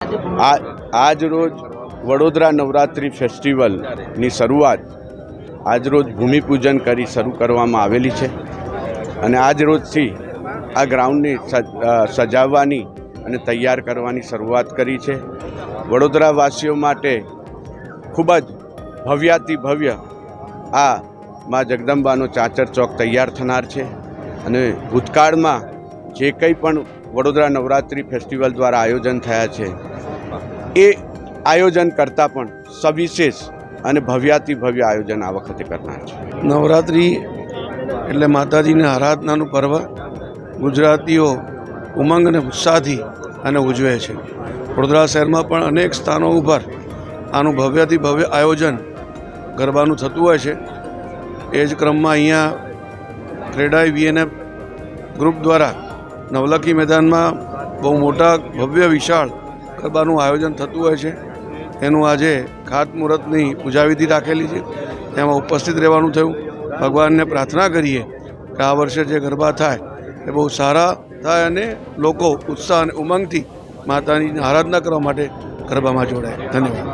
આજ રોજ વડોદરા નવરાત્રિ ફેસ્ટિવલની શરૂઆત આજરોજ ભૂમિપૂજન કરી શરૂ કરવામાં આવેલી છે અને આજ રોજથી આ ગ્રાઉન્ડની સજાવવાની અને તૈયાર કરવાની શરૂઆત કરી છે। વડોદરાવાસીઓ માટે ખૂબ જ ભવ્યાતિ ભવ્ય આ મા જગદંબાનો ચાચર ચોક તૈયાર થનાર છે અને ભૂતકાળમાં જે કંઈ પણ વડોદરા નવરાત્રિ ફેસ્ટિવલ દ્વારા આયોજન થયા છે એ આયોજન કરતાં પણ સવિશેષ અને ભવ્યાતિ ભવ્ય આયોજન આ વખતે કરનાર છે। નવરાત્રિ એટલે માતાજીની આરાધનાનું પર્વ ગુજરાતીઓ ઉમંગ અને ઉત્સાહથી આને ઉજવે છે। વડોદરા શહેરમાં પણ અનેક સ્થાનો ઉપર આનું ભવ્યથી ભવ્ય આયોજન ગરબાનું થતું હોય છે। એ જ ક્રમમાં અહીંયા ક્રેડાઈ વીએનએફ ગ્રુપ દ્વારા નવલખી મેદાનમાં બહુ મોટા ભવ્ય વિશાળ ગરબાનું આયોજન થતું હોય છે। એનું આજે ખાતમુહૂર્તની પૂજાવિધિ રાખેલી છે, તેમાં ઉપસ્થિત રહેવાનું થયું। ભગવાનને પ્રાર્થના કરીએ કે આ વર્ષે જે ગરબા થાય એ બહુ સારા થાય અને લોકો ઉત્સાહ અને ઉમંગથી માતાની આરાધના કરવા માટે ગરબામાં જોડાય। ધન્યવાદ।